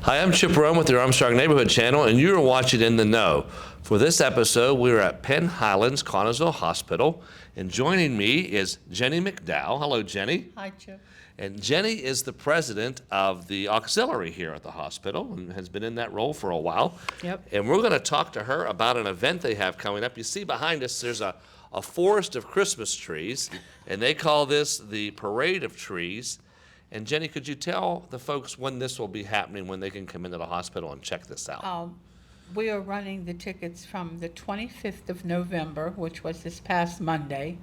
Hi, I'm Chip Rome with the Armstrong Neighborhood Channel, and you're watching In the Know. For this episode, we're at Penn, Highlands, Connellsville Hospital, and joining me is Jenny McDowell. Hello, Jenny. Hi, Chip. And Jenny is the president of the auxiliary here at the hospital and has been in that role for a while. Yep. And we're going to talk to her about an event they have coming up. You see behind us, there's a forest of Christmas trees, and they call this the Parade of Trees. And Jenny, could you tell the folks when this will be happening, when they can come into the hospital and check this out? We are running the tickets from the 25th of November, which was this past Monday,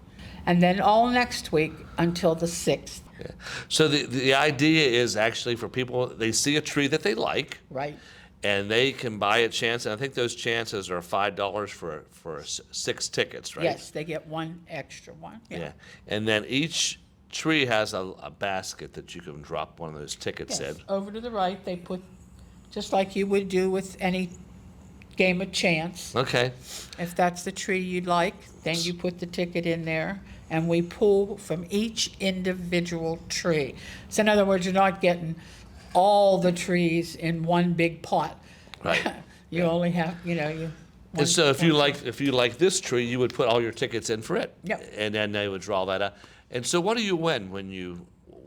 and then all next week until the 6th. Yeah. So the idea is actually for people, they see a tree that they like, Right. and they can buy a chance, and I think those chances are $5 for 6 tickets, right? Yes, they get one extra one. Yeah. And then each tree has a basket that you can drop one of those tickets Yes. in. Over to the right, they put, just like you would do with any game of chance. Okay. If that's the tree you'd like, then you put the ticket in there, and we pull from each individual tree. So in other words, you're not getting all the trees in one big pot. Right. You only have, you. And so if you like this tree, you would put all your tickets in for it. Yep. And then they would draw that out. And so what do you win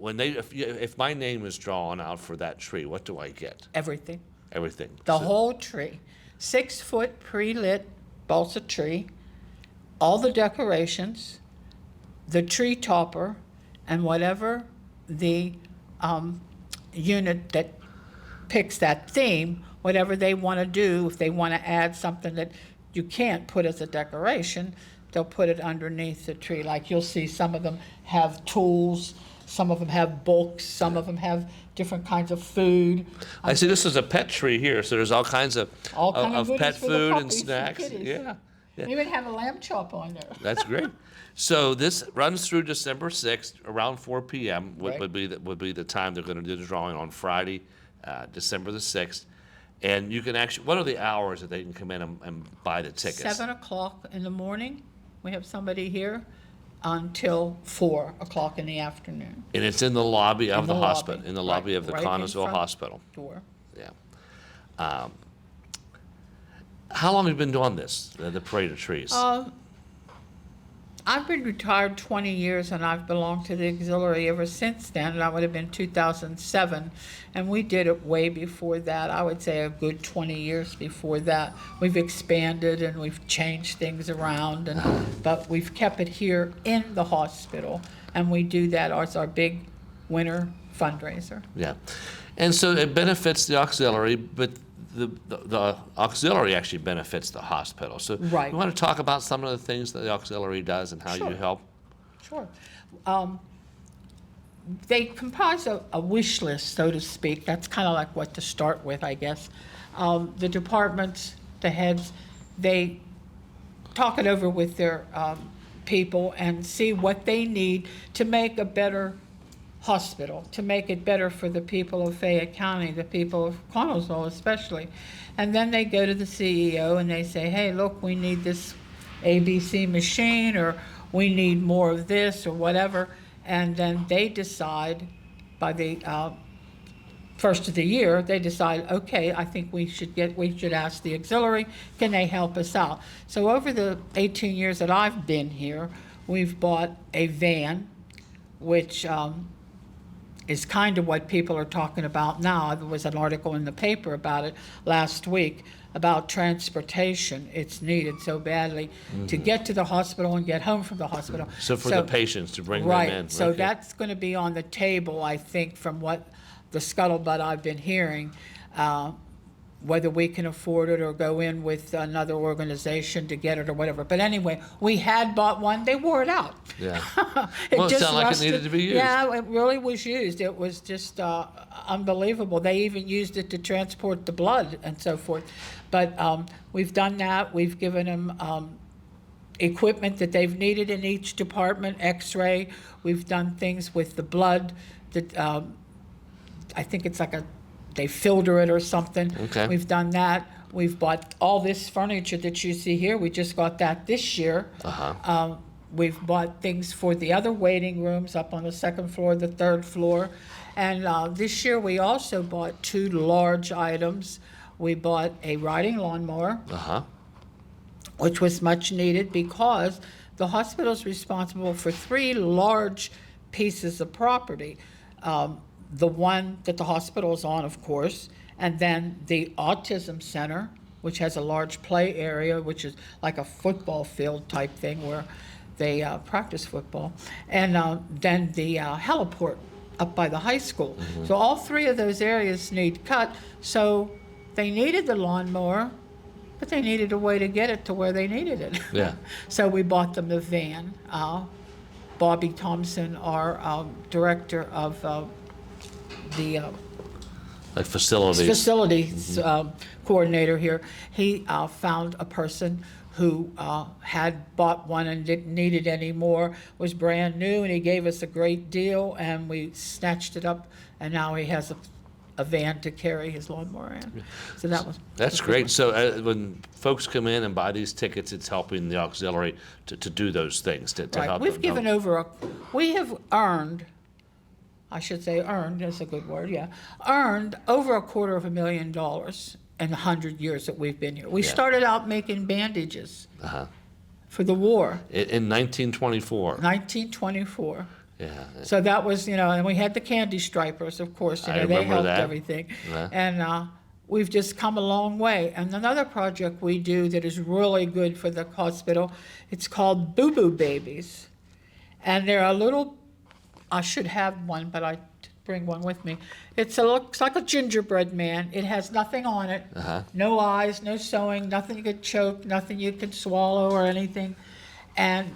if my name is drawn out for that tree? What do I get? Everything. Everything. The So- whole tree. 6-foot pre-lit balsa tree, all the decorations, the tree topper, and whatever the unit that picks that theme, whatever they want to do, if they want to add something that you can't put as a decoration, they'll put it underneath the tree. Like you'll see some of them have tools, some of them have books, some of them have different kinds of food. I see this is a pet tree here, so there's all kinds of Goodies pet for the food and puppies snacks. kitties. Yeah. They even have a lamb chop on there. That's great. So this runs through December 6th, around 4 p.m. Right. would be the time they're going to do the drawing on Friday, December the 6th. And you can actually, what are the hours that they can come in and buy the tickets? 7 o'clock in the morning, we have somebody here until 4 o'clock in the afternoon. And it's in the lobby of In the the hospital, lobby, in the right, lobby of the right in Connellsville front. Hospital. Door. Yeah. How long have you been doing this, the Parade of Trees? I've been retired 20 years, and I've belonged to the auxiliary ever since then. That would have been 2007, and we did it way before that. I would say a good 20 years before that. We've expanded and we've changed things around, but we've kept it here in the hospital, and we do that as our big winter fundraiser. Yeah. And so it benefits the auxiliary, but the auxiliary actually benefits the hospital. So Right. you want to talk about some of the things that the auxiliary does and how Sure. you help? Sure. They comprise a wish list, so to speak. That's kind of like what to start with, I guess. The departments, the heads, they talk it over with their people and see what they need to make a better hospital, to make it better for the people of Fayette County, the people of Connellsville especially. And then they go to the CEO and they say, hey, look, we need this ABC machine, or we need more of this, or whatever. And then they decide by the first of the year, they decide, okay, I think we should ask the auxiliary, can they help us out? So over the 18 years that I've been here, we've bought a van, which is kind of what people are talking about now. There was an article in the paper about it last week about transportation. It's needed so badly to get to the hospital and get home from the hospital. So for the patients to bring right, them in. so Okay. that's going to be on the table, I think, from what the scuttlebutt I've been hearing, whether we can afford it or go in with another organization to get it or whatever. But anyway, we had bought one. They wore it out. Yeah. It Well, it just sounded like it rusted. needed to be used. Yeah, it really was used. It was just unbelievable. They even used it to transport the blood and so forth. But we've done that. We've given them equipment that they've needed in each department, X-ray. We've done things with the blood that I think it's like they filter it or something. Okay. We've done that. We've bought all this furniture that you see here. We just got that this year. We've bought things for the other waiting rooms up on the second floor, the third floor. And this year, we also bought 2 large items. We bought a riding lawnmower, Uh-huh. which was much needed because the hospital is responsible for 3 large pieces of property. The one that the hospital is on, of course, and then the autism center, which has a large play area, which is like a football field type thing where they practice football, and then the heliport up by the high school. So all 3 of those areas need cut. So they needed the lawnmower, but they needed a way to get it to where they needed it. Yeah. So we bought them the van. Bobby Thompson, our director of the Like facilities. facilities coordinator here, he found a person who had bought one and didn't need it anymore, was brand new, and he gave us a great deal, and we snatched it up, and now he has a van to carry his lawnmower in. So that was. That's great. So when folks come in and buy these tickets, it's helping the auxiliary to do those things, to Right. help We've them. given over, we have earned, I should say earned, that's a good word, yeah, earned over $250,000 in the 100 years that we've been here. We Yeah. started out making bandages Uh-huh. for the war, In 1924. 1924. Yeah. So that was, and we had the candy stripers, of course, I they remember helped that. everything. Yeah. And we've just come a long way. And another project we do that is really good for the hospital, it's called Boo Boo Babies. And they're a little, I should have one, but I didn't bring one with me. Looks like a gingerbread man. It has nothing on it. Uh-huh. No eyes, no sewing, nothing you could choke, nothing you could swallow or anything. And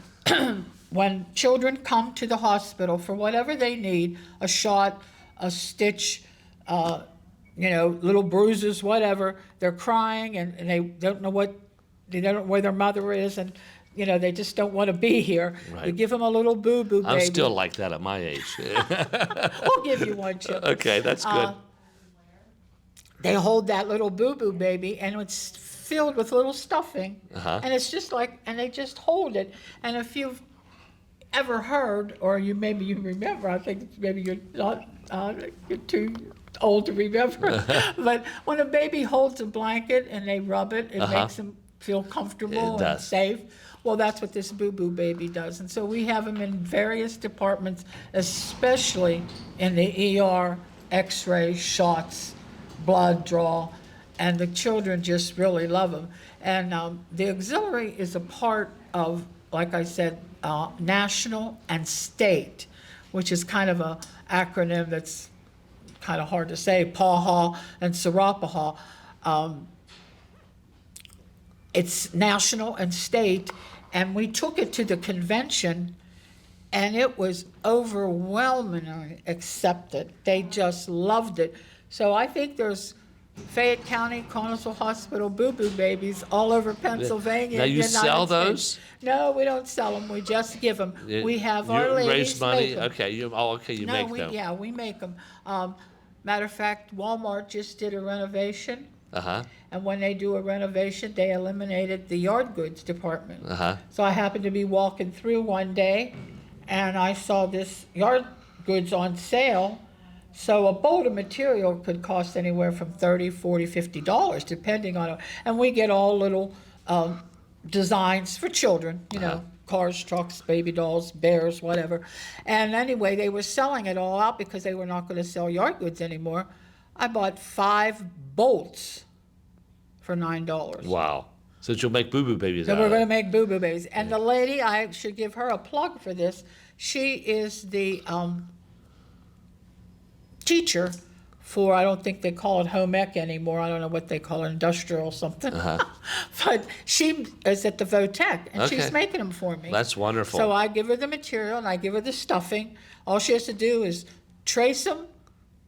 when children come to the hospital for whatever they need, a shot, a stitch, little bruises, whatever, they're crying and they don't know where their mother is, and they just don't want to be here. Right. You give them a little boo-boo baby. I'm still like that at my age. We'll give you one, Chip. Okay, that's good. They hold that little boo-boo baby, and it's filled with little stuffing. Uh-huh. And it's just and they just hold it. And if you've ever heard, or maybe you remember, I think maybe you're not, you're too old to remember, but when a baby holds a blanket and they rub it, it makes them feel comfortable It and does. safe. Well, that's what this Boo Boo Baby does. And so we have them in various departments, especially in the ER, X-ray, shots, blood draw, and the children just really love them. And the auxiliary is a part of, like I said, national and state, which is kind of a acronym that's kind of hard to say, PAHA and Sarapaha. It's national and state, and we took it to the convention, and it was overwhelmingly accepted. They just loved it. So I think there's Fayette County, Connellsville Hospital Boo Boo Babies all over Pennsylvania. Now, you United sell States. those? No, we don't sell them. We just give them. We have You our ladies raise money? make 'em. Okay, you No, make them. yeah, we make them. Matter of fact, Walmart just did a renovation, Uh-huh, and when they do a renovation, they eliminated the yard goods department. uh-huh. So I happened to be walking through one day, and I saw this yard goods on sale. So a bolt of material could cost anywhere from $30, $40, $50, depending on it. And we get all little designs for children, cars, trucks, baby dolls, bears, whatever. And anyway, they were selling it all out because they were not going to sell yard goods anymore. I bought 5 bolts for $9. Wow. So you'll make boo-boo babies So out we're of going it. to make Boo Boo Babies. And the lady, I should give her a plug for this. She is the teacher for, I don't think they call it home ec anymore. I don't know what they call it, industrial something. But she is at the Votech, and she's Okay. making them for me. That's wonderful. So I give her the material, and I give her the stuffing. All she has to do is trace them,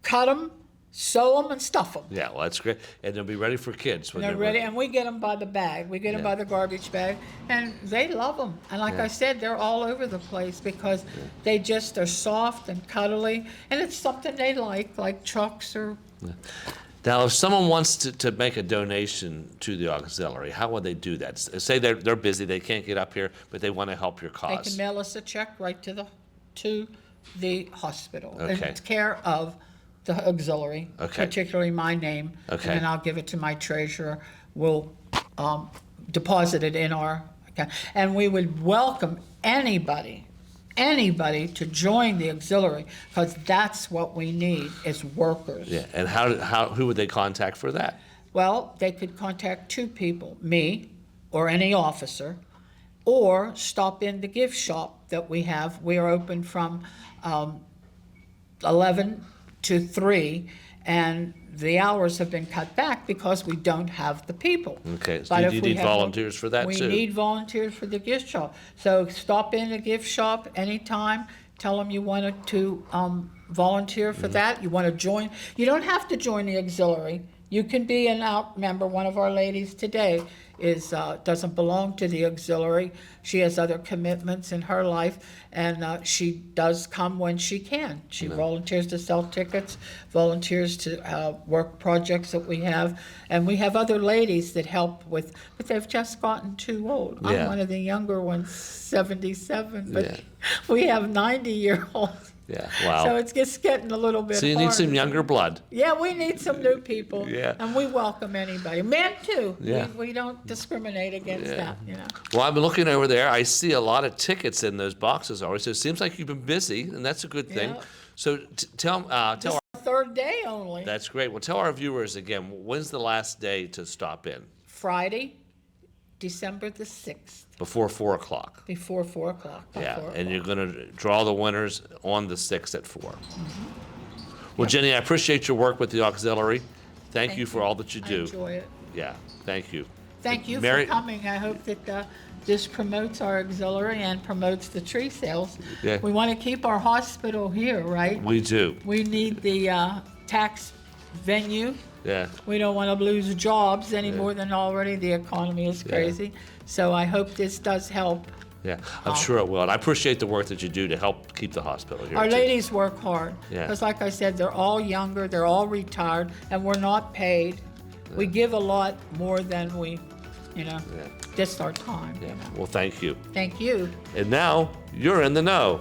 cut them, sew them, and stuff them. Yeah, well, that's great. And they'll be ready for kids when They're they're ready, and we get them by the bag. We get them Yeah. by the garbage bag, and they love them. And like I said, they're all over the place because they just are soft and cuddly, and it's something they like trucks or. Now, if someone wants to make a donation to the auxiliary, how would they do that? Say they're busy, they can't get up here, but they want to help your They can cause. mail us a check right to the hospital. And Okay. it's care of the auxiliary, Okay. particularly my name. Okay. And then I'll give it to my treasurer. We'll deposit it in our account. And we would welcome anybody to join the auxiliary, because that's what we need, is workers. Yeah, and who would they contact for that? Well, they could contact two people, me or any officer, or stop in the gift shop that we have. We are open from 11 to 3, and the hours have been cut back because we don't have the people. Okay, so But do if you we need have volunteers for that We too? need volunteers for the gift shop. So stop in the gift shop anytime, tell them you wanted to volunteer Mm-hmm. for that, you want to join. You don't have to join the auxiliary. You can be an out member. One of our ladies today doesn't belong to the auxiliary. She has other commitments in her life, and she does come when she can. She volunteers to sell tickets, volunteers to work projects that we have, and we have other ladies that help with, but they've just gotten too old. I'm Yeah. one of the younger ones, 77, but Yeah. we have 90-year-olds. Yeah, So wow. it's just getting a little bit So you need some harder. younger blood. Yeah, we need some new people. Yeah. And we welcome anybody. Men too. Yeah. We don't discriminate against Yeah. that, you know. Well, I've been looking over there. I see a lot of tickets in those boxes already. So it seems like you've been busy, and that's a good thing. Yeah. So tell This is the third day only. that's great. Well, tell our viewers again, when's the last day to stop in? Friday, December the 6th, Before 4 o'clock. before 4 o'clock. by Yeah, 4 and o'clock. you're going to draw the winners on the 6th at 4. Well, Jenny, I appreciate your work with the auxiliary. Thank you for all that you I do. enjoy it. Yeah, thank you. Thank you Mary- for coming. I hope that this promotes our auxiliary and promotes the tree sales. Yeah. We want to keep our hospital here, right? We do. We need the tax venue. Yeah. We don't want to lose jobs any more than already. The economy is crazy. So I hope this does help. Yeah, I'm sure it will. And I appreciate the work that you do to help keep the hospital here. Our too. ladies work hard. Yeah. Because like I said, they're all younger, they're all retired, and we're not paid. We give a lot more than we, Yeah. just our time. Yeah. Well, thank you. Thank you. And now you're in the know.